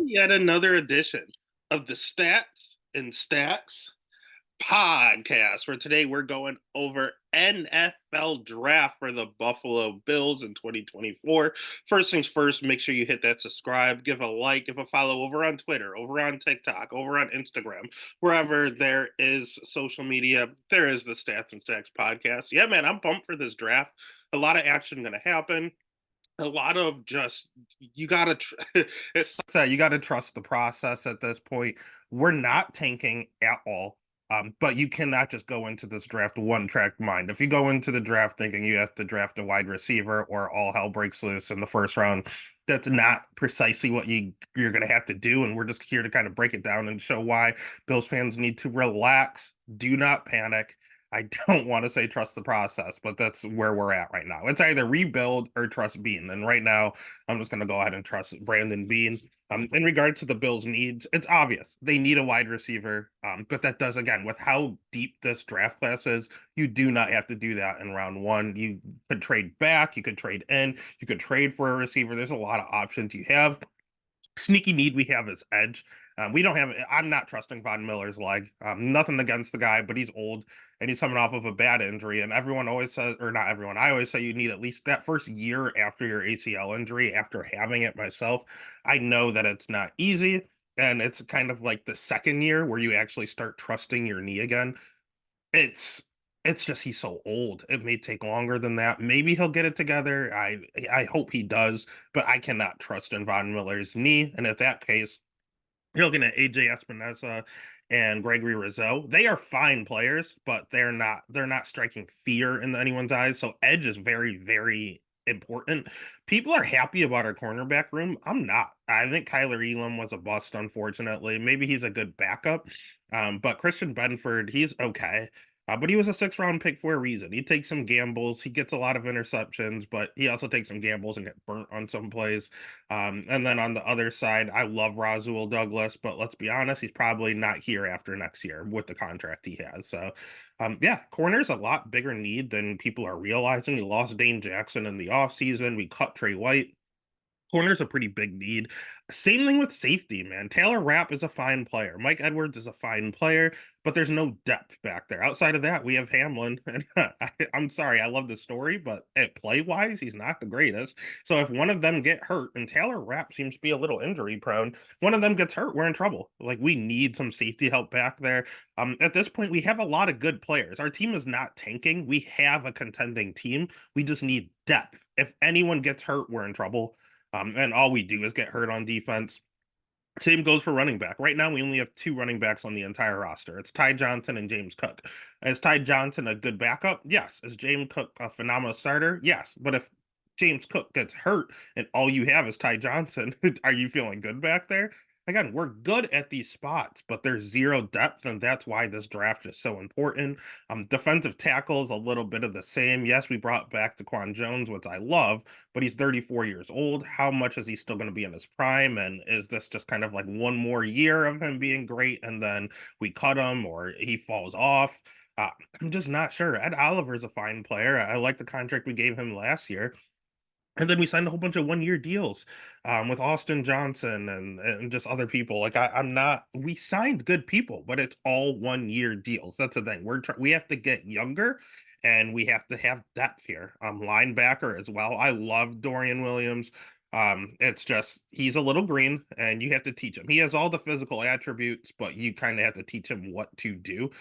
yet another edition of the Stats and Stacks podcast. Where today we're going over NFL draft for the Buffalo Bills in 2024. First things first, make sure you hit that subscribe, give a like, give a follow over on Twitter, over on TikTok, over on Instagram, wherever there is social media. There is the Stats and Stacks podcast. Yeah, man, I'm pumped for this draft. A lot of action going to happen, a lot of just you gotta it's like you gotta trust the process at this point. We're not tanking at all. But you cannot just go into this draft one track mind. If you go into the draft thinking you have to draft a wide receiver or all hell breaks loose in the first round, that's not precisely what you're gonna have to do. And we're just here to kind of break it down and show why Bills fans need to relax, do not panic. I don't want to say trust the process, but that's where we're at right now. It's either rebuild or trust Bean. And right now, I'm just going to go ahead and trust Brandon Bean. In regards to the Bills' needs, it's obvious they need a wide receiver. But that does, again, with how deep this draft class is, you do not have to do that in round one. You could trade back, you could trade in, you could trade for a receiver. There's a lot of options you have. Sneaky need we have is edge. We don't have. I'm not trusting Von Miller's leg. Nothing against the guy, but he's old and he's coming off of a bad injury. And everyone always says, or not everyone, I always say you need at least that first year after your ACL injury. After having it myself, I know that it's not easy, and it's kind of like the second year where you actually start trusting your knee again. It's it's just he's so old. It may take longer than that. Maybe he'll get it together. I hope he does, but I cannot trust in Von Miller's knee. And at that case, you're looking at AJ Espinosa and Gregory Rizzo. They are fine players, but they're not striking fear in anyone's eyes. So edge is very, very important. People are happy about our cornerback room. I'm not. I think Kyler Elam was a bust, unfortunately. Maybe he's a good backup. But Christian Benford, he's okay. But he was a six-round pick for a reason. He takes some gambles. He gets a lot of interceptions, but he also takes some gambles and get burnt on some plays. And then on the other side, I love Rasul Douglas, but let's be honest, he's probably not here after next year with the contract he has. So, yeah, corner's a lot bigger need than people are realizing. We lost Dane Jackson in the offseason. We cut Trey White. Corner's a pretty big need. Same thing with safety, man. Taylor Rapp is a fine player. Mike Edwards is a fine player, but there's no depth back there. Outside of that, we have Hamlin. And I'm sorry, I love the story, but at play wise, he's not the greatest. So if one of them get hurt, and Taylor Rapp seems to be a little injury prone, one of them gets hurt, we're in trouble. Like we need some safety help back there. At this point, we have a lot of good players. Our team is not tanking. We have a contending team. We just need depth. If anyone gets hurt, we're in trouble. And all we do is get hurt on defense. Same goes for running back. Right now, we only have two running backs on the entire roster. It's Ty Johnson and James Cook. Is Ty Johnson a good backup? Yes. Is James Cook a phenomenal starter? Yes. But if James Cook gets hurt and all you have is Ty Johnson, are you feeling good back there? Again, we're good at these spots, but there's zero depth, and that's why this draft is so important. Defensive tackles, a little bit of the same. Yes, we brought back Daquan Jones, which I love, but he's 34 years old. How much is he still going to be in his prime? And is this just kind of like one more year of him being great and then we cut him or he falls off? I'm just not sure. Ed Oliver's a fine player. I like the contract we gave him last year. And then we signed a whole bunch of one-year deals with Austin Johnson and just other people. Like I'm not. We signed good people, but it's all one-year deals. That's the thing. We have to get younger, and we have to have depth here. Linebacker as well. I love Dorian Williams. It's just he's a little green, and you have to teach him. He has all the physical attributes, but you kind of have to teach him what to do.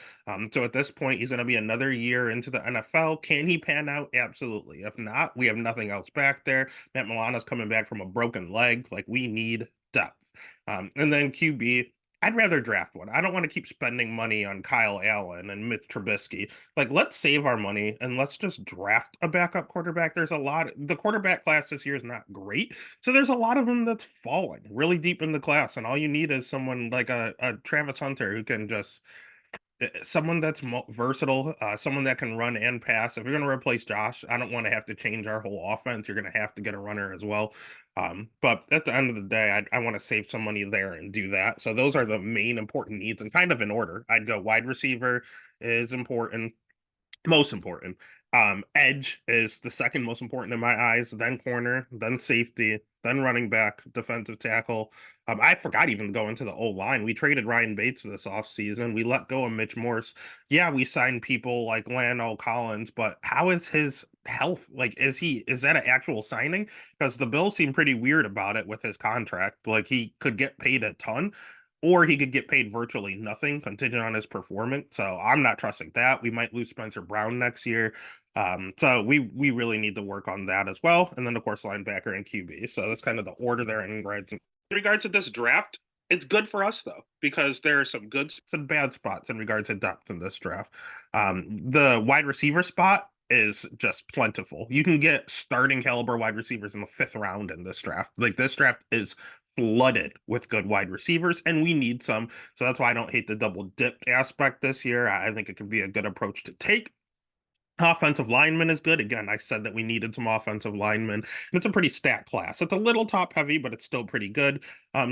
So at this point, he's going to be another year into the NFL. Can he pan out? Absolutely. If not, we have nothing else back there. Matt Milano's coming back from a broken leg. Like we need depth. And then QB. I'd rather draft one. I don't want to keep spending money on Kyle Allen and Mitch Trubisky. Like, let's save our money and let's just draft a backup quarterback. There's a lot. The quarterback class this year is not great. So there's a lot of them that's falling really deep in the class. And all you need is someone like a Travis Hunter who can just someone that's versatile, someone that can run and pass. If you're going to replace Josh, I don't want to have to change our whole offense. You're going to have to get a runner as well. But at the end of the day, I want to save some money there and do that. So those are the main important needs and kind of in order. I'd go wide receiver is important. Most important. Edge is the second most important in my eyes, then corner, then safety, then running back, defensive tackle. I forgot even to go into the O-line. We traded Ryan Bates this offseason. We let go of Mitch Morse. Yeah, we signed people like Lano Collins, but how is his health? Like, is that an actual signing? Because the Bills seem pretty weird about it with his contract. Like, he could get paid a ton, or he could get paid virtually nothing contingent on his performance. So I'm not trusting that. We might lose Spencer Brown next year. So we really need to work on that as well. And then of course linebacker and QB. So that's kind of the order there in regards to this draft. It's good for us though, because there are some good and bad spots in regards to depth in this draft. The wide receiver spot is just plentiful. You can get starting caliber wide receivers in the fifth round in this draft. Like this draft is flooded with good wide receivers, and we need some. So that's why I don't hate the double dipped aspect this year. I think it can be a good approach to take. Offensive lineman is good. Again, I said that we needed some offensive linemen, and it's a pretty stat class. It's a little top heavy, but it's still pretty good.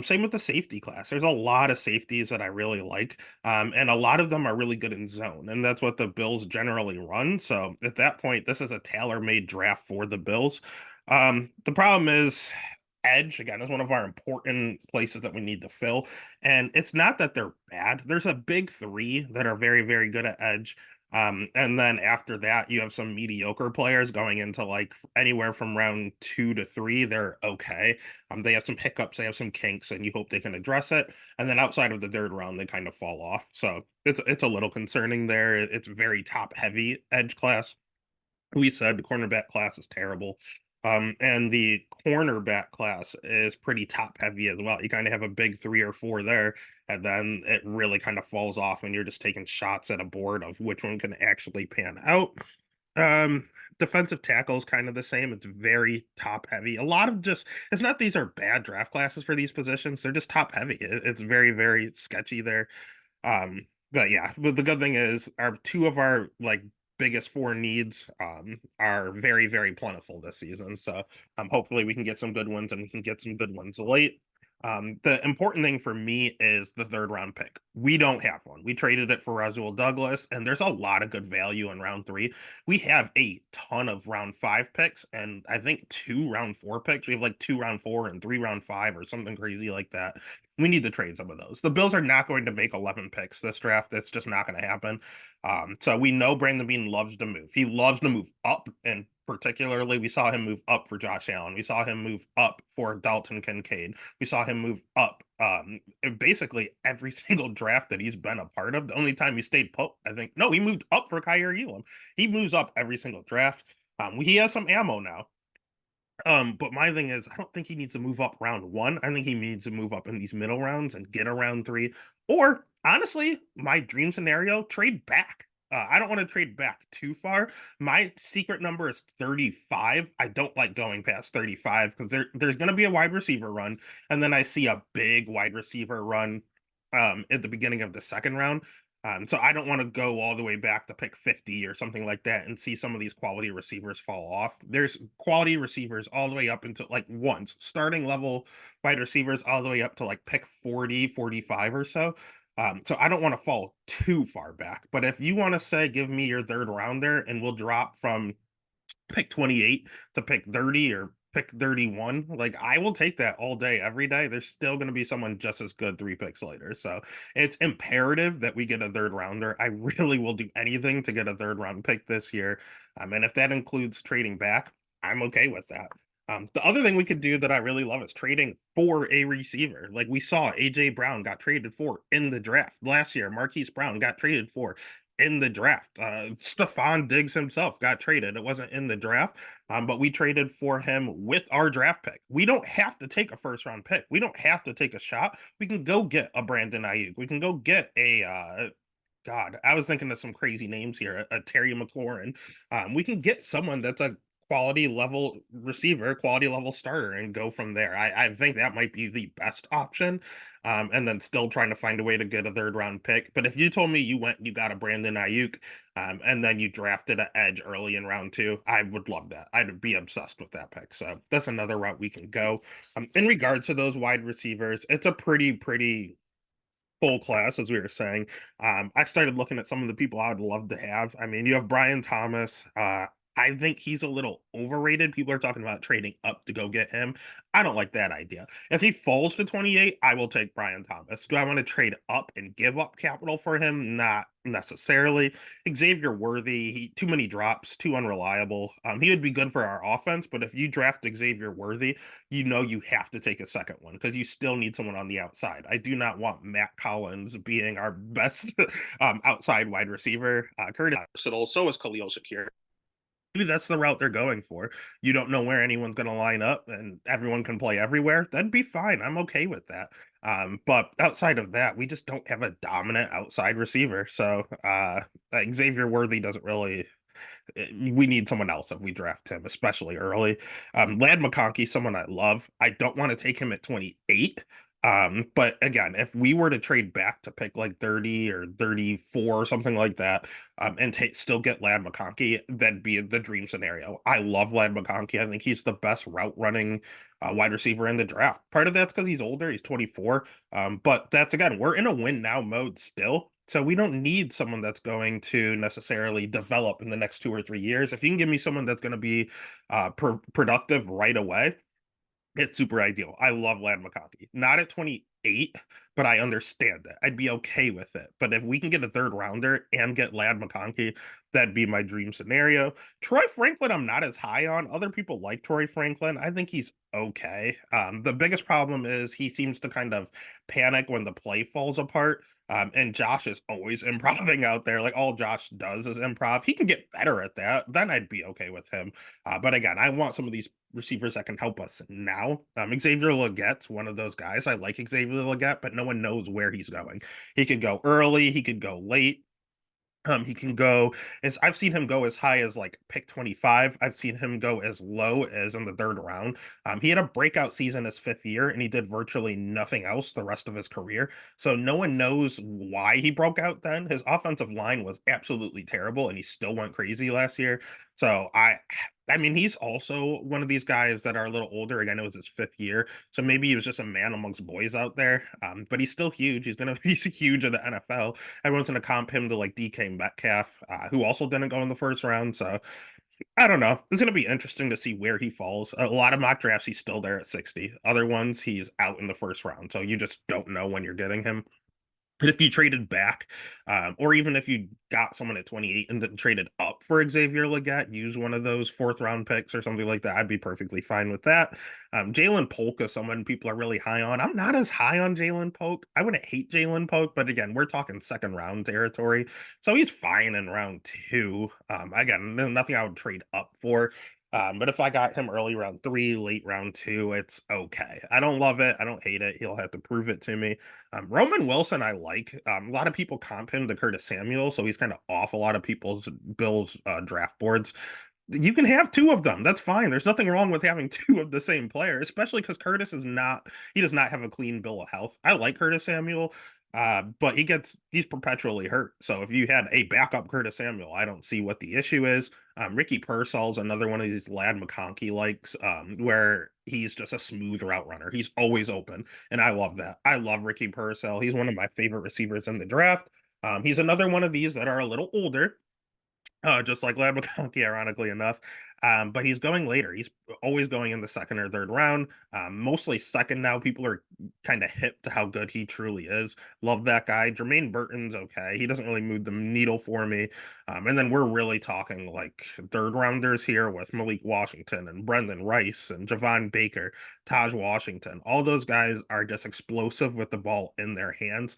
Same with the safety class. There's a lot of safeties that I really like, and a lot of them are really good in zone, and that's what the Bills generally run. So at that point, this is a tailor-made draft for the Bills. The problem is edge again is one of our important places that we need to fill, and it's not that they're bad. There's a big three that are very, very good at edge. And then after that, you have some mediocre players going into like anywhere from round 2 to 3. They're okay. They have some hiccups, they have some kinks, and you hope they can address it. And then outside of the third round, they kind of fall off. So it's a little concerning there. It's very top heavy edge class. We said the cornerback class is terrible. And the cornerback class is pretty top heavy as well. You kind of have a big 3 or 4 there, and then it really kind of falls off, and you're just taking shots at a board of which one can actually pan out. Um, Defensive tackle is kind of the same. It's very top heavy. A lot of just it's not these are bad draft classes for these positions. They're just top heavy. It's very, very sketchy there. But yeah, but the good thing is our two of our like biggest four needs are very, very plentiful this season. So hopefully we can get some good ones and we can get some good ones late. The important thing for me is the third round pick. We don't have one. We traded it for Rasul Douglas, and there's a lot of good value in round 3. We have a ton of round 5 picks, and I think 2 round 4 picks. We have like 2 round 4 and 3 round 5 or something crazy like that. We need to trade some of those. The Bills are not going to make 11 picks this draft. That's just not going to happen. So we know Brandon Beane loves to move. He loves to move up, and particularly we saw him move up for Josh Allen. We saw him move up for Dalton Kincaid. We saw him move up basically every single draft that he's been a part of. The only time he stayed put, I think, no, he moved up for Kaiir Elam. He moves up every single draft. He has some ammo now. But my thing is, I don't think he needs to move up round 1. I think he needs to move up in these middle rounds and get a round 3. Or honestly, my dream scenario, trade back. I don't want to trade back too far. My secret number is 35. I don't like going past 35 because there's going to be a wide receiver run, and then I see a big wide receiver run at the beginning of the second round. So I don't want to go all the way back to pick 50 or something like that and see some of these quality receivers fall off. There's quality receivers all the way up into like once starting level wide receivers all the way up to like pick 40, 45 or so. So I don't want to fall too far back. But if you want to say, give me your third rounder and we'll drop from pick 28 to pick 30 or pick 31, like I will take that all day every day. There's still going to be someone just as good 3 picks later. So it's imperative that we get a third rounder. I really will do anything to get a third round pick this year. And if that includes trading back, I'm okay with that. The other thing we could do that I really love is trading for a receiver. Like we saw AJ Brown got traded for in the draft last year. Marquise Brown got traded for in the draft. Stefon Diggs himself got traded. It wasn't in the draft, but we traded for him with our draft pick. We don't have to take a first round pick. We don't have to take a shot. We can go get a Brandon Ayuk. We can go get a God, I was thinking of some crazy names here. A Terry McLaurin. We can get someone that's a quality level receiver, quality level starter, and go from there. I think that might be the best option. And then still trying to find a way to get a third round pick. But if you told me you went, you got a Brandon Ayuk, and then you drafted an edge early in round 2, I would love that. I'd be obsessed with that pick. So that's another route we can go. In regards to those wide receivers, it's a pretty full class, as we were saying. I started looking at some of the people I would love to have. I mean, you have Brian Thomas. I think he's a little overrated. People are talking about trading up to go get him. I don't like that idea. If he falls to 28, I will take Brian Thomas. Do I want to trade up and give up capital for him? Not necessarily. Xavier Worthy, too many drops, too unreliable. He would be good for our offense, but if you draft Xavier Worthy, you know you have to take a second one because you still need someone on the outside. I do not want Matt Collins being our best outside wide receiver. Curtis versatile, so is Khalil Shakir. Maybe that's the route they're going for. You don't know where anyone's going to line up, and everyone can play everywhere. That'd be fine. I'm okay with that. But outside of that, we just don't have a dominant outside receiver. So Xavier Worthy doesn't really we need someone else if we draft him, especially early. Lad McConkey, someone I love. I don't want to take him at 28. But again, if we were to trade back to pick like 30 or 34 or something like that, and still get Lad McConkey, that'd be the dream scenario. I love Lad McConkey. I think he's the best route running wide receiver in the draft. Part of that's because he's older, he's 24. But that's again, we're in a win now mode still. So we don't need someone that's going to necessarily develop in the next 2 or 3 years. If you can give me someone that's going to be productive right away, it's super ideal. I love Lad McConkey. Not at 28, but I understand it. I'd be okay with it. But if we can get a third rounder and get Lad McConkey, that'd be my dream scenario. Troy Franklin, I'm not as high on. Other people like Troy Franklin. I think he's okay. The biggest problem is he seems to kind of panic when the play falls apart. And Josh is always improving out there. Like all Josh does is improv. He can get better at that. Then I'd be okay with him. But again, I want some of these receivers that can help us now. Xavier Legette's one of those guys. I like Xavier Legette, but no one knows where he's going. He could go early, he could go late. He can go as I've seen him go as high as like pick 25. I've seen him go as low as in the third round. He had a breakout season his fifth year, and he did virtually nothing else the rest of his career. So no one knows why he broke out then. His offensive line was absolutely terrible, and he still went crazy last year. So I mean, he's also one of these guys that are a little older. Again, it was his fifth year, so maybe he was just a man amongst boys out there. But he's still huge. He's gonna be huge in the NFL. Everyone's going to comp him to like DK Metcalf, who also didn't go in the first round. So I don't know. It's going to be interesting to see where he falls. A lot of mock drafts, he's still there at 60. Other ones, he's out in the first round. So you just don't know when you're getting him. And if you traded back, or even if you got someone at 28 and then traded up for Xavier Legette, use one of those fourth round picks or something like that, I'd be perfectly fine with that. Jalen Polk is someone people are really high on. I'm not as high on Jalen Polk. I wouldn't hate Jalen Polk, but again, we're talking second round territory. So he's fine in round two. Again, nothing I would trade up for. But if I got him early round three, late round two, it's okay. I don't love it. I don't hate it. He'll have to prove it to me. Roman Wilson, I like. A lot of people comp him to Curtis Samuel, so he's kind of off a lot of people's Bills draft boards. You can have two of them. That's fine. There's nothing wrong with having two of the same player, especially because Curtis is not, he does not have a clean bill of health. I like Curtis Samuel, but he's perpetually hurt. So if you had a backup Curtis Samuel, I don't see what the issue is. Ricky Pearsall's another one of these Lad McConkey likes, where he's just a smooth route runner. He's always open, and I love that. I love Ricky Pearsall. He's one of my favorite receivers in the draft. He's another one of these that are a little older, just like Lad McConkey, ironically enough. But he's going later. He's always going in the second or third round. Mostly second now. People are kind of hip to how good he truly is. Love that guy. Jermaine Burton's okay. He doesn't really move the needle for me. And then we're really talking like third rounders here with Malik Washington and Brendan Rice and Javon Baker, Taj Washington. All those guys are just explosive with the ball in their hands.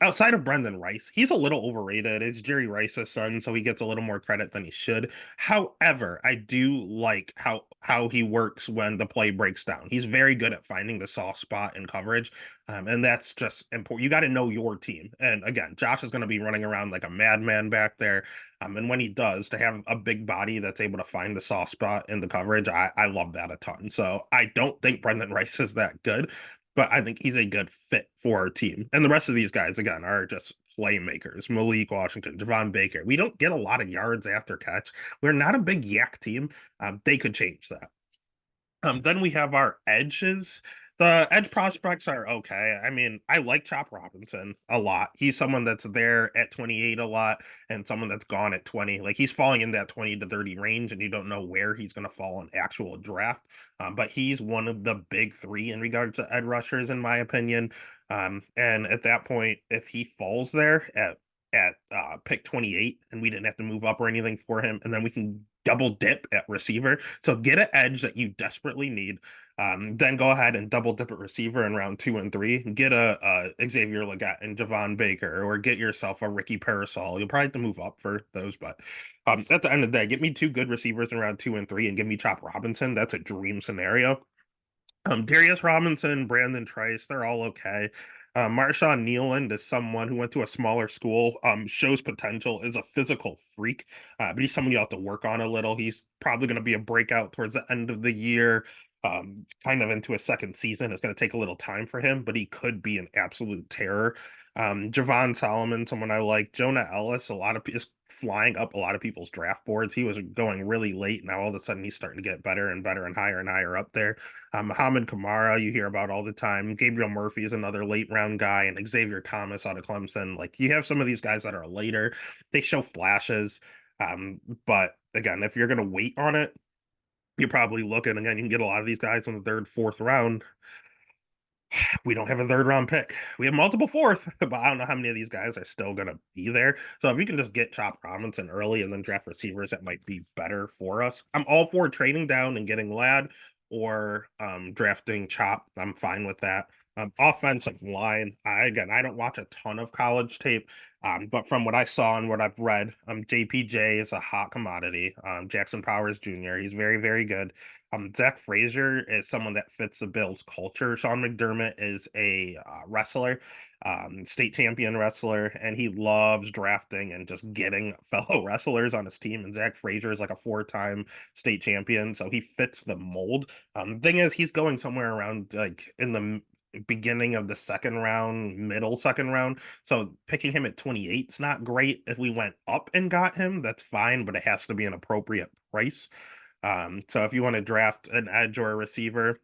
Outside of Brendan Rice, he's a little overrated. It's Jerry Rice's son, so he gets a little more credit than he should. However, I do like how he works when the play breaks down. He's very good at finding the soft spot in coverage, and that's just important. You got to know your team. And again, Josh is going to be running around like a madman back there. And when he does, to have a big body that's able to find the soft spot in the coverage, I love that a ton. So I don't think Brendan Rice is that good, but I think he's a good fit for our team. And the rest of these guys, again, are just playmakers. Malik Washington, Javon Baker. We don't get a lot of yards after catch. We're not a big yak team. They could change that. Then we have our edges. The edge prospects are okay. I mean, I like Chop Robinson a lot. He's someone that's there at 28 a lot and someone that's gone at 20. Like he's falling in that 20 to 30 range, and you don't know where he's going to fall in actual draft. But he's one of the big three in regards to edge rushers, in my opinion. And at that point, if he falls there at pick 28 and we didn't have to move up or anything for him, and then we can double dip at receiver. So get an edge that you desperately need, then go ahead and double dip at receiver in round 2 and 3. Get a Xavier Legette and Javon Baker, or get yourself a Ricky Parasol. You'll probably have to move up for those, but at the end of the day, get me two good receivers in round 2 and 3, and give me Chop Robinson. That's a dream scenario. Darius Robinson, Brandon Trice, they're all okay. Marshawn Nealand is someone who went to a smaller school, shows potential, is a physical freak, but he's someone you have to work on a little. He's probably going to be a breakout towards the end of the year, kind of into a second season. It's going to take a little time for him, but he could be an absolute terror. Javon Solomon, someone I like. Jonah Ellis, a lot of is flying up a lot of people's draft boards. He was going really late. Now all of a sudden he's starting to get better and better and higher up there. Muhammad Kamara, you hear about all the time. Gabriel Murphy is another late round guy, and Xavier Thomas out of Clemson. Like you have some of these guys that are later. They show flashes. But again, if you're gonna wait on it, you're probably looking again. You can get a lot of these guys in the third, fourth round. We don't have a third round pick. We have multiple fourth, but I don't know how many of these guys are still going to be there. So if we can just get Chop Robinson early and then draft receivers, that might be better for us. I'm all for trading down and getting Lad, or drafting Chop. I'm fine with that. Offensive line, again, I don't watch a ton of college tape, but from what I saw and what I've read, JPJ is a hot commodity. Jackson Powers Jr., he's very, very good. Zach Frazier is someone that fits the Bills culture. Sean McDermott is a wrestler, state champion wrestler, and he loves drafting and just getting fellow wrestlers on his team. And Zach Frazier is like a four-time state champion, so he fits the mold. Thing is, he's going somewhere around like in the beginning of the second round, middle second round. So picking him at 28 is not great. If we went up and got him, that's fine, but it has to be an appropriate price. So if you want to draft an edge or a receiver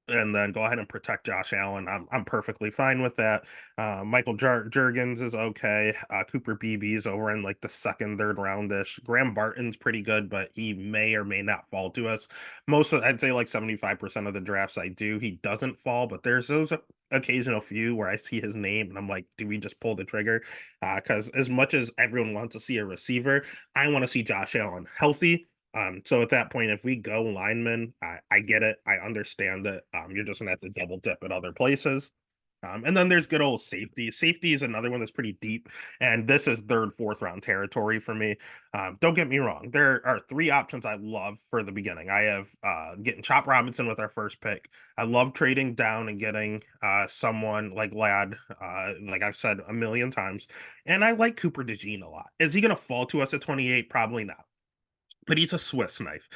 and then go ahead and protect Josh Allen, I'm perfectly fine with that. Michael Jurgens is okay. Cooper Beebe is over in like the second, third roundish. Graham Barton's pretty good, but he may or may not fall to us. I'd say like 75% of the drafts I do, he doesn't fall, but there's those occasional few where I see his name and I'm like, do we just pull the trigger? Because as much as everyone wants to see a receiver, I want to see Josh Allen healthy. So at that point, if we go lineman, I get it. I understand it. You're just gonna have to double dip at other places. And then there's good old safety. Safety is another one that's pretty deep, and this is third, fourth round territory for me. Don't get me wrong. There are three options I love for the beginning. I have getting Chop Robinson with our first pick. I love trading down and getting someone like Lad, like I've said a million times. And I like Cooper DeJean a lot. Is he gonna fall to us at 28? Probably not, but he's a Swiss knife.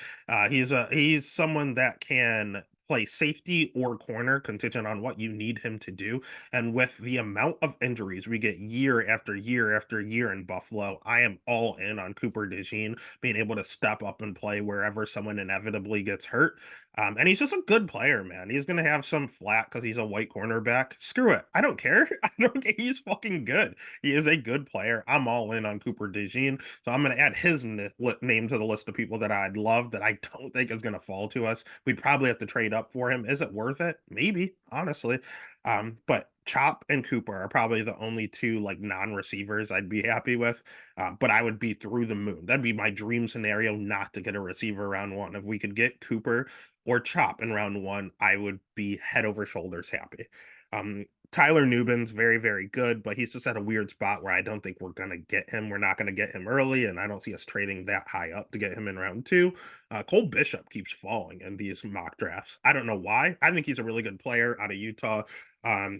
He's someone that can play safety or corner, contingent on what you need him to do. And with the amount of injuries we get year after year after year in Buffalo, I am all in on Cooper DeJean being able to step up and play wherever someone inevitably gets hurt. And he's just a good player, man. He's gonna have some flat because he's a white cornerback. Screw it. I don't care. I don't care. He's fucking good. He is a good player. I'm all in on Cooper DeJean. So I'm going to add his name to the list of people that I'd love that I don't think is going to fall to us. We'd probably have to trade up for him. Is it worth it? Maybe, honestly. But Chop and Cooper are probably the only two like non-receivers I'd be happy with. But I would be through the moon. That'd be my dream scenario, not to get a receiver round one. If we could get Cooper or Chop in round one, I would be head over shoulders happy. Tyler Nubin's very, very good, but he's just at a weird spot where I don't think we're going to get him. We're not going to get him early, and I don't see us trading that high up to get him in round two. Cole Bishop keeps falling in these mock drafts. I don't know why. I think he's a really good player out of Utah.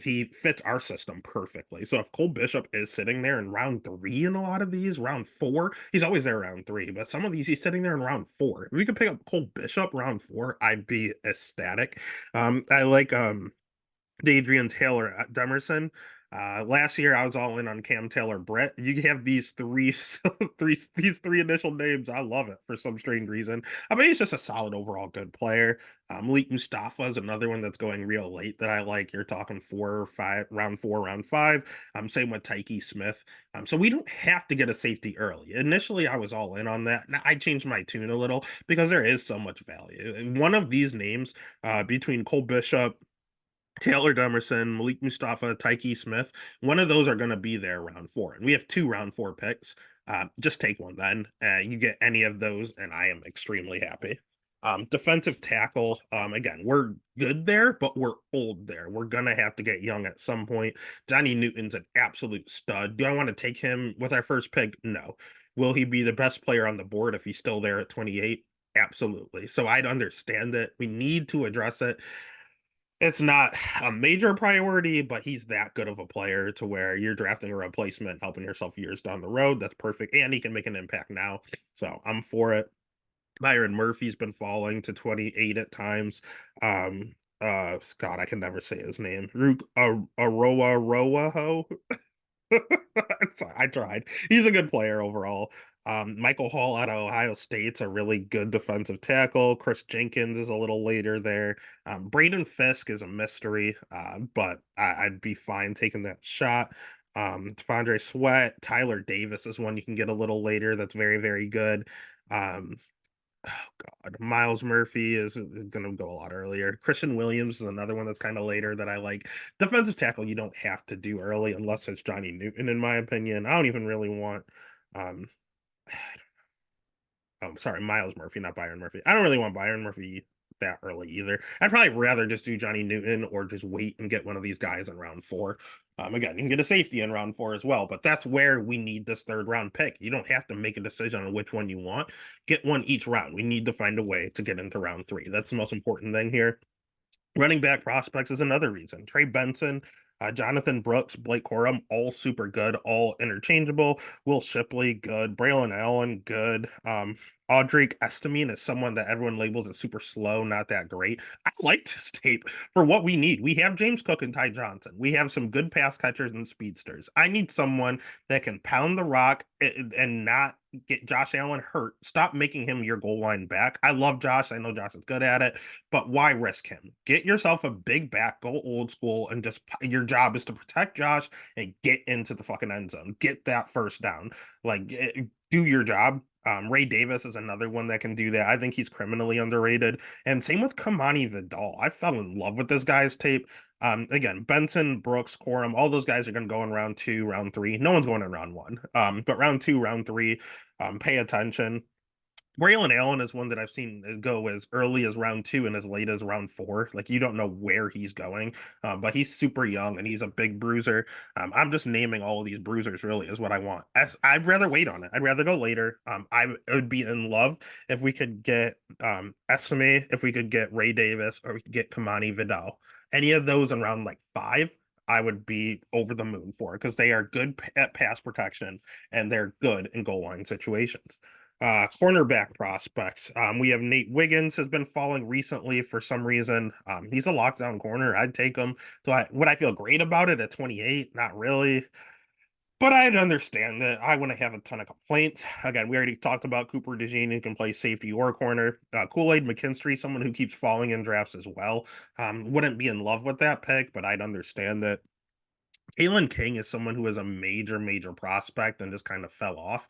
He fits our system perfectly. So if Cole Bishop is sitting there in round three in a lot of these, round four, he's always there round three, but some of these he's sitting there in round four. If we could pick up Cole Bishop round four, I'd be ecstatic. I like Adrian Taylor at Demerson. Last year I was all in on Cam Taylor Brett. You have these these three initial names. I love it for some strange reason. I mean, he's just a solid overall good player. Malik Mustafa is another one that's going real late that I like. You're talking 4 or 5, round 4, round 5. Same with Tyke Smith. So we don't have to get a safety early. Initially, I was all in on that. Now I changed my tune a little because there is so much value. And one of these names, between Cole Bishop, Taylor Demerson, Malik Mustafa, Tyke Smith, one of those are going to be there round 4. And we have 2 round 4 picks. Just take one then. You get any of those, and I am extremely happy. Defensive tackle, again, we're good there, but we're old there. We're going to have to get young at some point. Johnny Newton's an absolute stud. Do I want to take him with our first pick? No. Will he be the best player on the board if he's still there at 28? Absolutely. So I'd understand it. We need to address it. It's not a major priority, but he's that good of a player to where you're drafting a replacement, helping yourself years down the road. That's perfect. And he can make an impact now. So I'm for it. Byron Murphy's been falling to 28 at times. God, I can never say his name. Rook Aroa Roaho. Sorry, I tried. He's a good player overall. Michael Hall out of Ohio State's a really good defensive tackle. Chris Jenkins is a little later there. Braden Fisk is a mystery, but I'd be fine taking that shot. T'Vondre Sweat, Tyler Davis is one you can get a little later. That's very, very good. Um, oh God, Miles Murphy is going to go a lot earlier. Christian Williams is another one that's kind of later that I like. Defensive tackle, you don't have to do early unless it's Johnny Newton, in my opinion. I don't even really want. Um, oh, sorry, Miles Murphy, not Byron Murphy. I don't really want Byron Murphy that early either. I'd probably rather just do Johnny Newton or just wait and get one of these guys in round 4. Again, you can get a safety in round 4 as well, but that's where we need this 3rd round pick. You don't have to make a decision on which one you want. Get one each round. We need to find a way to get into round 3. That's the most important thing here. Running back prospects is another reason. Trey Benson, Jonathan Brooks, Blake Corum, all super good, all interchangeable. Will Shipley, good. Braylon Allen, good. Audric Estimine is someone that everyone labels as super slow, not that great. I liked his tape for what we need. We have James Cook and Ty Johnson. We have some good pass catchers and speedsters. I need someone that can pound the rock and not get Josh Allen hurt. Stop making him your goal line back. I love Josh. I know Josh is good at it, but why risk him? Get yourself a big back, go old school, and just your job is to protect Josh and get into the fucking end zone. Get that first down. Like, do your job. Ray Davis is another one that can do that. I think he's criminally underrated. And same with Kamani Vidal. I fell in love with this guy's tape. Again, Benson, Brooks, Corum, all those guys are going to go in round 2, round 3. No one's going in round 1. But round 2, round 3, pay attention. Braylon Allen is one that I've seen go as early as round 2 and as late as round 4. Like, you don't know where he's going, but he's super young and he's a big bruiser. I'm just naming all of these bruisers really is what I want. I'd rather wait on it. I'd rather go later. I would be in love if we could get Estimate, if we could get Ray Davis, or we could get Kamani Vidal. Any of those in round like 5, I would be over the moon for because they are good at pass protection and they're good in goal line situations. Cornerback prospects. We have Nate Wiggins has been falling recently for some reason. He's a lockdown corner. I'd take him. Would I feel great about it at 28? Not really. But I'd understand that I wouldn't have a ton of complaints. Again, we already talked about Cooper DeJean, who can play safety or corner. Kool-Aid McKinstry, someone who keeps falling in drafts as well. Wouldn't be in love with that pick, but I'd understand that. Kalen King is someone who is a major, major prospect and just kind of fell off.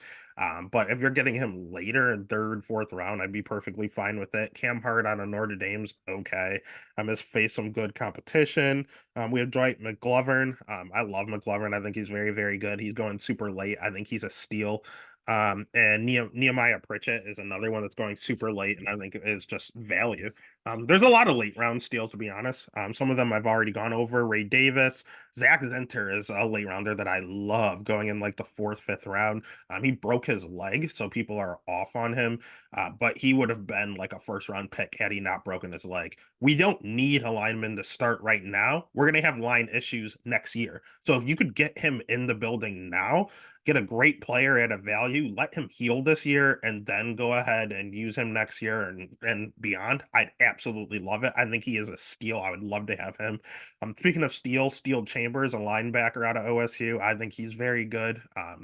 But if you're getting him later in 3rd, 4th round, I'd be perfectly fine with it. Cam Hart out of Notre Dame's okay. Has faced some good competition. We have Dwight McGlovern. I love McGlovern. I think he's very, very good. He's going super late. I think he's a steal. And Nehemiah Pritchett is another one that's going super late, and I think it is just value. There's a lot of late round steals, to be honest. Some of them I've already gone over. Ray Davis, Zach Zinter is a late rounder that I love going in like the 4th, 5th round. He broke his leg, so people are off on him. But he would have been like a 1st round pick had he not broken his leg. We don't need a lineman to start right now. We're going to have line issues next year. So if you could get him in the building now, get a great player at a value, let him heal this year, and then go ahead and use him next year and beyond, I'd absolutely love it. I think he is a steal. I would love to have him. Speaking of Steel Chambers, a linebacker out of OSU. I think he's very good.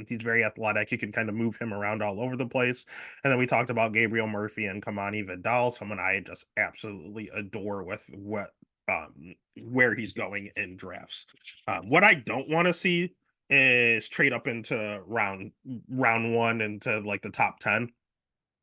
He's very athletic. You can kind of move him around all over the place. And then we talked about Gabriel Murphy and Kamani Vidal, someone I just absolutely adore with where he's going in drafts. What I don't want to see is trade up into round one into like the top 10.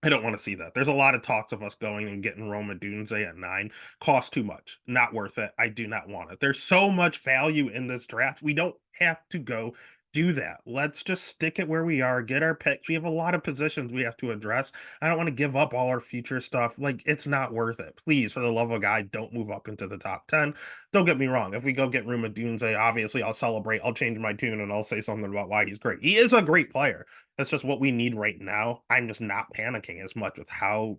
I don't want to see that. There's a lot of talks of us going and getting Roma Dunze at 9. Cost too much. Not worth it. I do not want it. There's so much value in this draft. We don't have to go do that. Let's just stick it where we are, get our picks. We have a lot of positions we have to address. I don't want to give up all our future stuff. Like, it's not worth it. Please, for the love of God, don't move up into the top 10. Don't get me wrong. If we go get Roma Dunze, obviously I'll celebrate. I'll change my tune and I'll say something about why he's great. He is a great player. That's just what we need right now. I'm just not panicking as much with how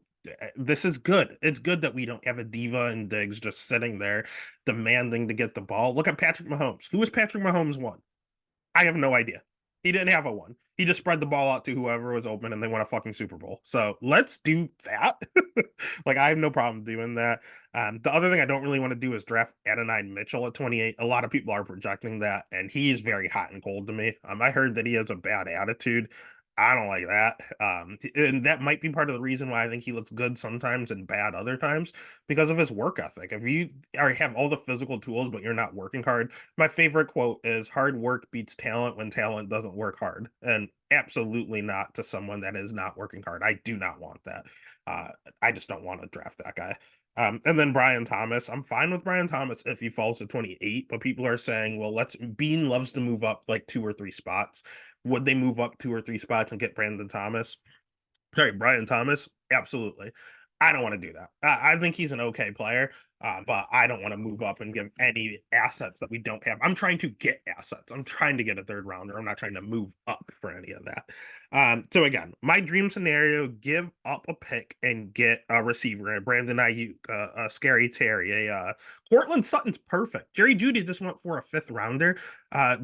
this is good. It's good that we don't have a diva and Diggs just sitting there demanding to get the ball. Look at Patrick Mahomes. Who was Patrick Mahomes one? I have no idea. He didn't have a one. He just spread the ball out to whoever was open and they won a fucking Super Bowl. So let's do that. Like, I have no problem doing that. The other thing I don't really want to do is draft Adonai Mitchell at 28. A lot of people are projecting that, and he's very hot and cold to me. I heard that he has a bad attitude. I don't like that. And that might be part of the reason why I think he looks good sometimes and bad other times because of his work ethic. If you have all the physical tools, but you're not working hard, my favorite quote is hard work beats talent when talent doesn't work hard. And absolutely not to someone that is not working hard. I do not want that. Uh, I just don't want to draft that guy. And then Brian Thomas. I'm fine with Brian Thomas if he falls to 28, but people are saying, well, Bean loves to move up like 2 or 3 spots. Would they move up 2 or 3 spots and get Brandon Thomas? Sorry, Brian Thomas? Absolutely. I don't want to do that. I think he's an okay player, but I don't want to move up and give any assets that we don't have. I'm trying to get assets. I'm trying to get a third rounder. I'm not trying to move up for any of that. So again, my dream scenario: give up a pick and get a receiver, a Brandon Ayuk, a Scary Terry, a Cortland Sutton's perfect. Jerry Jeudy just went for a 5th rounder.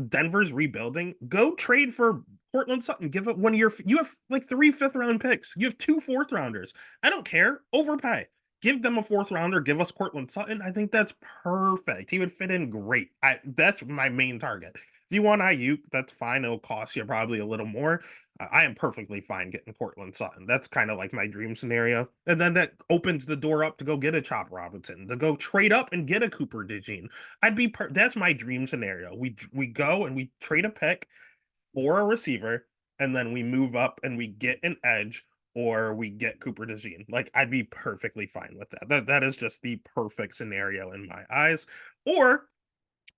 Denver's rebuilding. Go trade for Cortland Sutton. Give it 1 year. You have like 3 5th round picks. You have 2 4th rounders. I don't care. Overpay. Give them a 4th rounder. Give us Cortland Sutton. I think that's perfect. He would fit in great. That's my main target. If you want Ayuk, that's fine. It'll cost you probably a little more. I am perfectly fine getting Cortland Sutton. That's kind of like my dream scenario. And then that opens the door up to go get a Chop Robinson, to go trade up and get a Cooper DeJean. That's my dream scenario. We go and we trade a pick for a receiver, and then we move up and we get an edge or we get Cooper DeJean. Like, I'd be perfectly fine with that. That is just the perfect scenario in my eyes. Or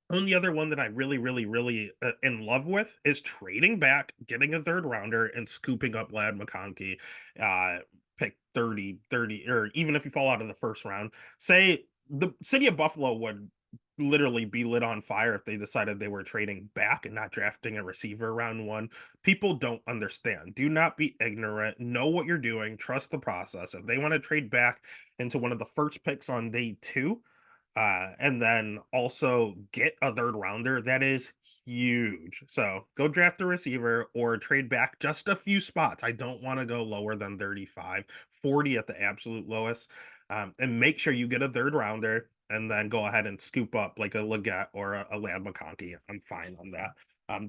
and the other one that I really, really, really in love with is trading back, getting a 3rd rounder, and scooping up Lad McConkey, pick 30, or even if you fall out of the 1st round. Say the city of Buffalo would literally be lit on fire if they decided they were trading back and not drafting a receiver round 1. People don't understand. Do not be ignorant. Know what you're doing. Trust the process. If they want to trade back into one of the first picks on day 2, and then also get a 3rd rounder, that is huge. So go draft a receiver or trade back just a few spots. I don't want to go lower than 35, 40 at the absolute lowest. And make sure you get a 3rd rounder and then go ahead and scoop up like a Leggett or a Lad McConkey. I'm fine on that.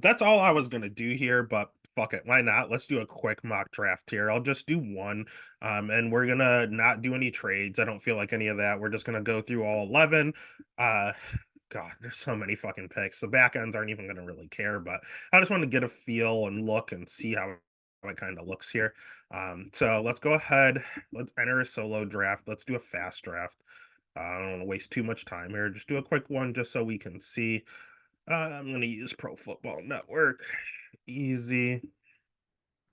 That's all I was gonna do here, but fuck it, why not? Let's do a quick mock draft here. I'll just do one, and we're gonna not do any trades. I don't feel like any of that. We're just gonna go through all 11. Uh, God, there's so many fucking picks. The back ends aren't even gonna really care, but I just want to get a feel and look and see how it kind of looks here. So let's go ahead. Let's enter a solo draft. Let's do a fast draft. I don't want to waste too much time here. Just do a quick one just so we can see. I'm going to use Pro Football Network. Easy.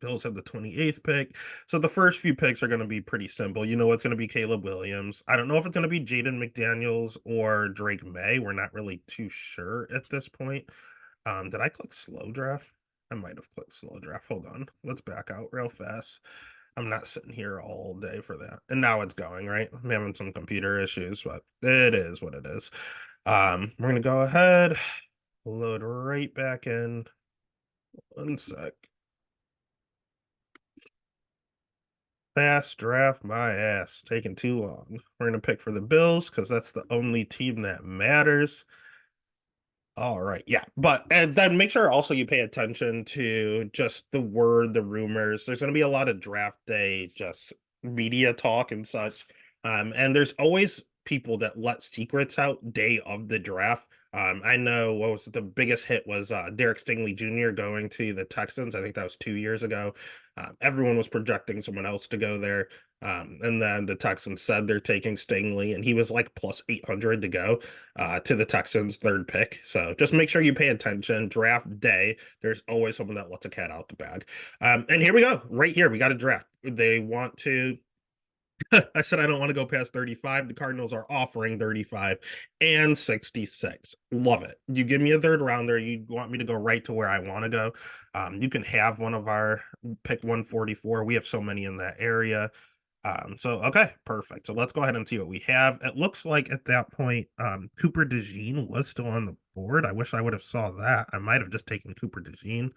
Bills have the 28th pick. So the first few picks are going to be pretty simple. You know it's going to be Caleb Williams. I don't know if it's going to be Jaden McDaniels or Drake May. We're not really too sure at this point. Did I click slow draft? I might have clicked slow draft. Hold on. Let's back out real fast. I'm not sitting here all day for that. And now it's going, right? I'm having some computer issues, but it is what it is. We're gonna go ahead, load right back in. 1 sec. Fast draft my ass. Taking too long. We're gonna pick for the Bills because that's the only team that matters. All right, yeah, but and then make sure also you pay attention to just the word, the rumors. There's going to be a lot of draft day, just media talk and such. And there's always people that let secrets out day of the draft. I know what was the biggest hit was Derek Stingley Jr. going to the Texans. I think that was 2 years ago. Everyone was projecting someone else to go there. And then the Texans said they're taking Stingley, and he was like plus 800 to go to the Texans' third pick. So just make sure you pay attention. Draft day, there's always someone that lets a cat out the bag. And here we go. Right here, we got a draft. They want to. I said I don't want to go past 35. The Cardinals are offering 35 and 66. Love it. You give me a third rounder. You want me to go right to where I want to go. You can have one of our pick 144. We have so many in that area. So okay, perfect. So let's go ahead and see what we have. It looks like at that point, Cooper DeJean was still on the board. I wish I would have saw that. I might have just taken Cooper DeJean.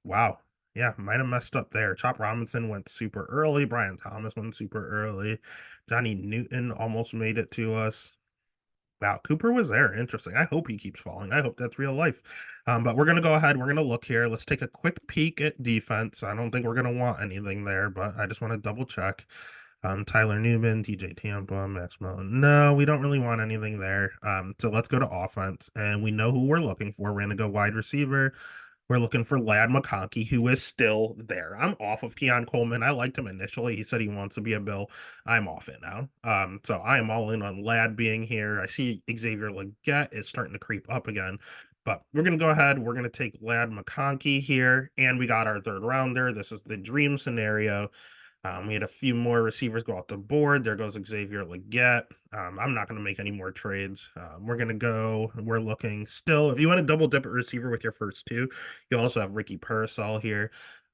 Wow. Yeah, might have messed up there. Chop Robinson went super early. Brian Thomas went super early. Johnny Newton almost made it to us. Wow, Cooper was there. Interesting. I hope he keeps falling. I hope that's real life. But we're gonna go ahead. We're gonna look here. Let's take a quick peek at defense. I don't think we're gonna want anything there, but I just want to double check. Tyler Newman, TJ Tampa, Max Mullen. No, we don't really want anything there. So let's go to offense, and we know who we're looking for. We're gonna go wide receiver. We're looking for Ladd McConkey, who is still there. I'm off of Keon Coleman. I liked him initially. He said he wants to be a Bill. I'm off it now. So I am all in on Ladd being here. I see Xavier Legette is starting to creep up again. But we're going to go ahead. We're going to take Ladd McConkey here. And we got our third rounder. This is the dream scenario. We had a few more receivers go off the board. There goes Xavier Legette. I'm not going to make any more trades. We're going to go. We're looking still. If you want to double dip at receiver with your first two, you also have Ricky Parasol here.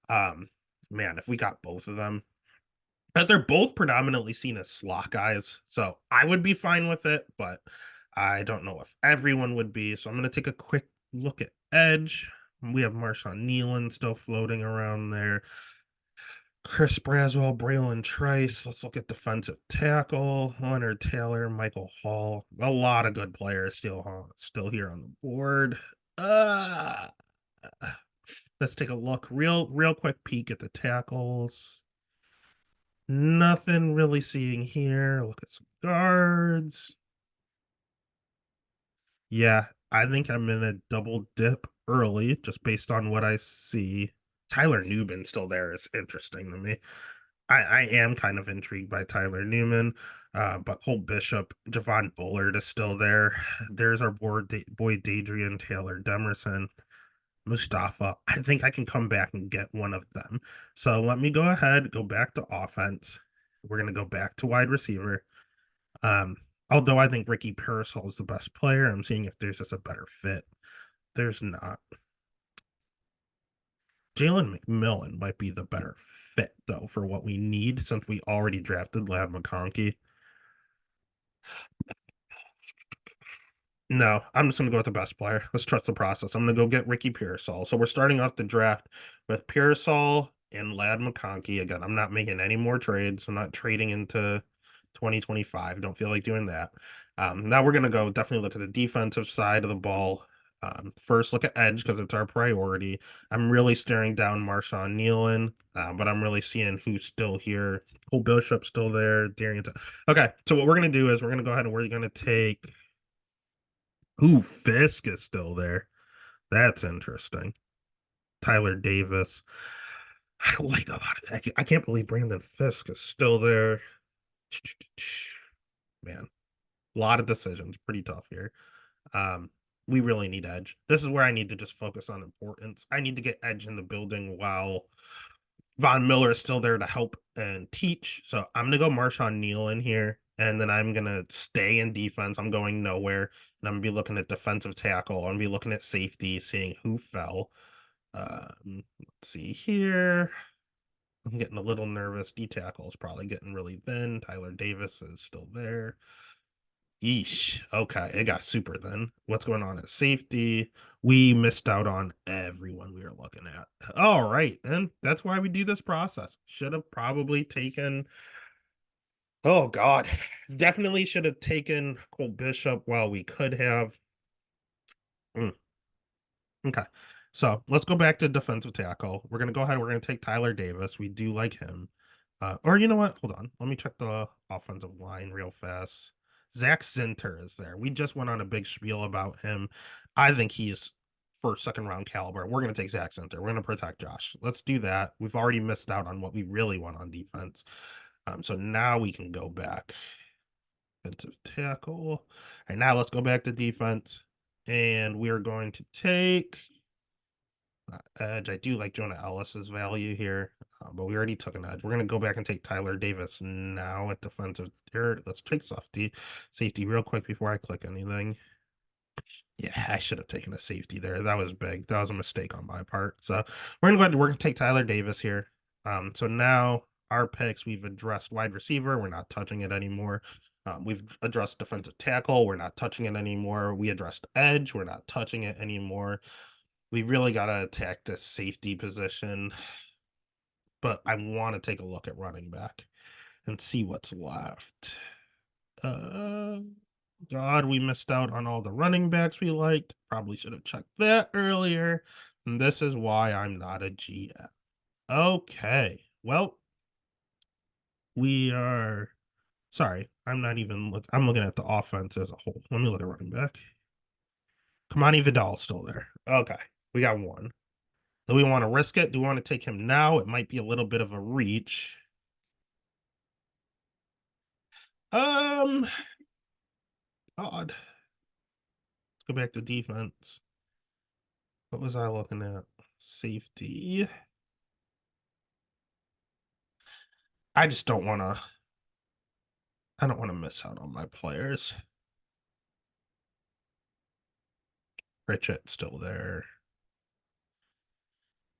Um, man, if we got both of them, but they're both predominantly seen as slot guys, so I would be fine with it. But I don't know if everyone would be. So I'm going to take a quick look at edge. We have Marshawn Nealon still floating around there. Chris Braswell, Braylon Trice. Let's look at defensive tackle. Leonard Taylor, Michael Hall. A lot of good players still here on the board. Uh, let's take a look. Real quick peek at the tackles. Nothing really seeing here. Look at some guards. Yeah, I think I'm gonna double dip early just based on what I see. Tyler Newman still there is interesting to me. I am kind of intrigued by Tyler Newman, but Cole Bishop, Javon Bullard is still there. There's our boy Dadrian Taylor Demerson, Mustafa. I think I can come back and get one of them. So let me go ahead, go back to offense. We're gonna go back to wide receiver. Um, Although I think Ricky Parasol is the best player, I'm seeing if there's just a better fit. There's not. Jalen McMillan might be the better fit, though, for what we need since we already drafted Ladd McConkey. No, I'm just going to go with the best player. Let's trust the process. I'm going to go get Ricky Pearsall. So we're starting off the draft with Pearsall and Ladd McConkey. Again, I'm not making any more trades. I'm not trading into 2025. Don't feel like doing that. Now we're going to go definitely look at the defensive side of the ball. First, look at edge because it's our priority. I'm really staring down Marshawn Nealon, but I'm really seeing who's still here. Cole Bishop's still there. Darian. Okay, so what we're going to do is we're going to go ahead and we're going to take. Ooh, Fisk is still there. That's interesting. Tyler Davis. I like a lot of that. I can't believe Brandon Fisk is still there. Man, a lot of decisions. Pretty tough here. Um, we really need edge. This is where I need to just focus on importance. I need to get edge in the building while Von Miller is still there to help and teach. So I'm gonna go Marshawn Neal in here, and then I'm gonna stay in defense. I'm going nowhere, and I'm gonna be looking at defensive tackle. I'm gonna be looking at safety, seeing who fell. Let's see here. I'm getting a little nervous. D tackle is probably getting really thin. Tyler Davis is still there. Eesh. Okay, it got super then. What's going on at safety? We missed out on everyone we were looking at. All right, and that's why we do this process. Should have probably taken. Oh God, definitely should have taken Cole Bishop while we could have. Mm, okay, so let's go back to defensive tackle. We're gonna go ahead. We're gonna take Tyler Davis. We do like him. Or you know what? Hold on. Let me check the offensive line real fast. Zach Zinter is there. We just went on a big spiel about him. I think he's first, second round caliber. We're gonna take Zach Zinter. We're gonna protect Josh. Let's do that. We've already missed out on what we really want on defense. So now we can go back. Defensive tackle. And now let's go back to defense. And we're going to take edge. I do like Jonah Ellis's value here, but we already took an edge. We're going to go back and take Tyler Davis now at defensive. Here, let's take safety real quick before I click anything. Yeah, I should have taken a safety there. That was big. That was a mistake on my part. So we're gonna take Tyler Davis here. So now our picks, we've addressed wide receiver. We're not touching it anymore. We've addressed defensive tackle. We're not touching it anymore. We addressed edge. We're not touching it anymore. We really got to attack this safety position. But I want to take a look at running back and see what's left. God, we missed out on all the running backs we liked. Probably should have checked that earlier. And this is why I'm not a GM. Okay. Well, we are sorry. I'm looking at the offense as a whole. Let me look at running back. Kamani Vidal's still there. Okay. We got one. Do we want to risk it? Do we want to take him now? It might be a little bit of a reach. Odd. Let's go back to defense. What was I looking at? Safety. I just don't want to. I don't want to miss out on my players. Pritchett's still there.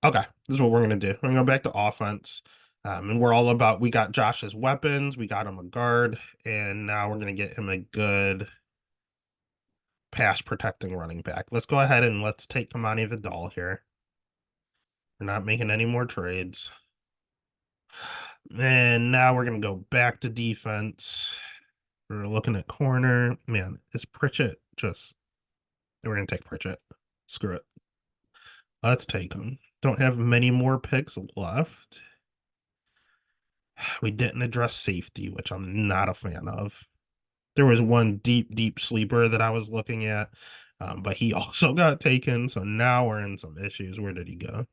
Okay, this is what we're gonna do. We're gonna go back to offense. And we're all about we got Josh's weapons, we got him a guard, and now we're gonna get him a good pass protecting running back. Let's go ahead and let's take Kamani Vidal here. We're not making any more trades. And now we're gonna go back to defense. We're looking at corner. Man, is Pritchett just we're gonna take Pritchett. Screw it. Let's take him. Don't have many more picks left. We didn't address safety, which I'm not a fan of. There was one deep sleeper that I was looking at, but he also got taken. So now we're in some issues. Where did he go?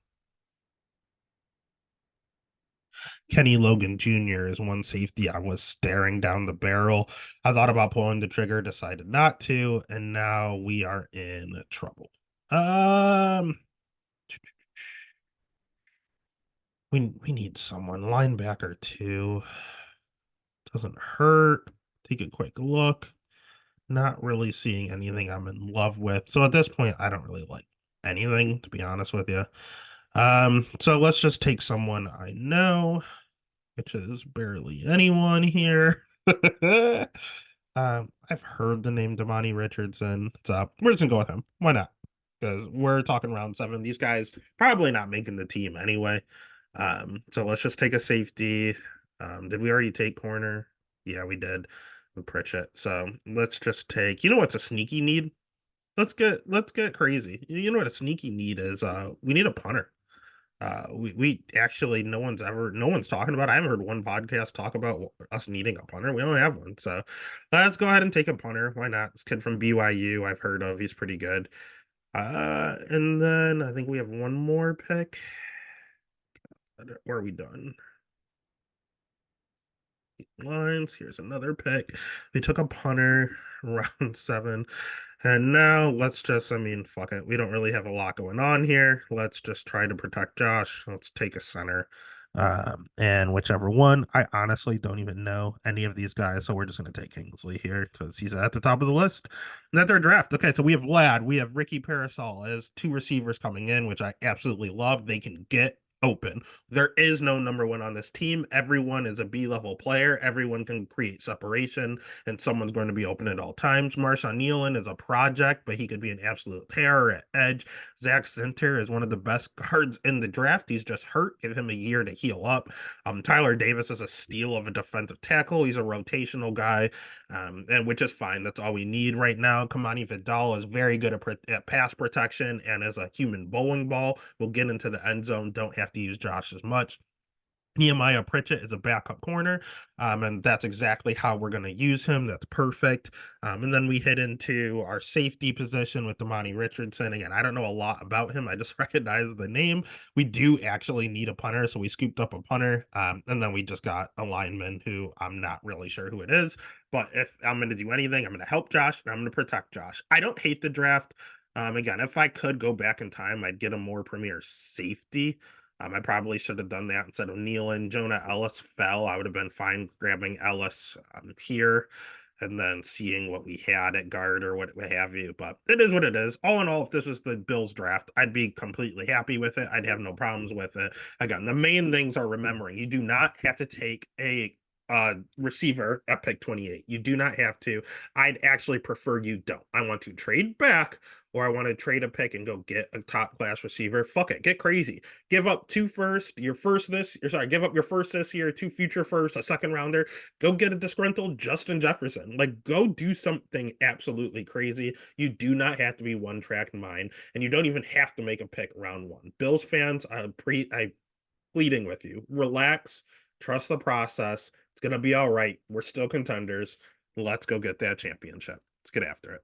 Kenny Logan Jr. is one safety I was staring down the barrel. I thought about pulling the trigger, decided not to, and now we are in trouble. We need someone linebacker too. Doesn't hurt. Take a quick look. Not really seeing anything I'm in love with. So at this point, I don't really like anything, to be honest with you. So let's just take someone I know, which is barely anyone here. I've heard the name Damani Richardson. So we're just gonna go with him. Why not? Because we're talking round 7. These guys probably not making the team anyway. So let's just take a safety. Did we already take corner? Yeah, we did with Pritchett. So let's just take, you know what's a sneaky need? Let's get crazy. You know what a sneaky need is? We need a punter. We actually no one's talking about it. I haven't heard one podcast talk about us needing a punter. We don't have one. So let's go ahead and take a punter. Why not? This kid from BYU I've heard of. He's pretty good. And then I think we have one more pick. Where are we done? Lines. Here's another pick. We took a punter round 7. And now let's just, I mean, fuck it. We don't really have a lot going on here. Let's just try to protect Josh. Let's take a center. And whichever one, I honestly don't even know any of these guys. So we're just going to take Kingsley here because he's at the top of the list. And that's our draft. Okay, so we have Ladd. We have Ricky Parasol as 2 receivers coming in, which I absolutely love. They can get open. There is no number one on this team. Everyone is a B-level player. Everyone can create separation, and someone's going to be open at all times. Marshawn Nealon is a project, but he could be an absolute terror at edge. Zach Center is one of the best guards in the draft. He's just hurt. Give him a year to heal up. Tyler Davis is a steal of a defensive tackle. He's a rotational guy, and which is fine. That's all we need right now. Kamani Vidal is very good at pass protection and as a human bowling ball. We'll get into the end zone. Don't have to use Josh as much. Nehemiah Pritchett is a backup corner, and that's exactly how we're going to use him. That's perfect. And then we hit into our safety position with Damani Richardson. Again, I don't know a lot about him. I just recognize the name. We do actually need a punter, so we scooped up a punter, and then we just got a lineman who I'm not really sure who it is. But if I'm going to do anything, I'm going to help Josh and I'm going to protect Josh. I don't hate the draft. Again, if I could go back in time, I'd get a more premier safety. I probably should have done that instead of kneeling. Jonah Ellis fell. I would have been fine grabbing Ellis here and then seeing what we had at guard or what have you. But it is what it is. All in all, if this was the Bills draft, I'd be completely happy with it. I'd have no problems with it. Again, the main things are remembering you do not have to take a receiver at pick 28. You do not have to. I'd actually prefer you don't. I want to trade back or I want to trade a pick and go get a top class receiver. Fuck it. Get crazy. Give up give up your first this year, 2 future firsts, a second rounder. Go get a disgruntled Justin Jefferson. Like, go do something absolutely crazy. You do not have to be one track mind, and you don't even have to make a pick round 1. Bills fans, I pleading with you. Relax, trust the process. It's gonna be all right. We're still contenders. Let's go get that championship. Let's get after it.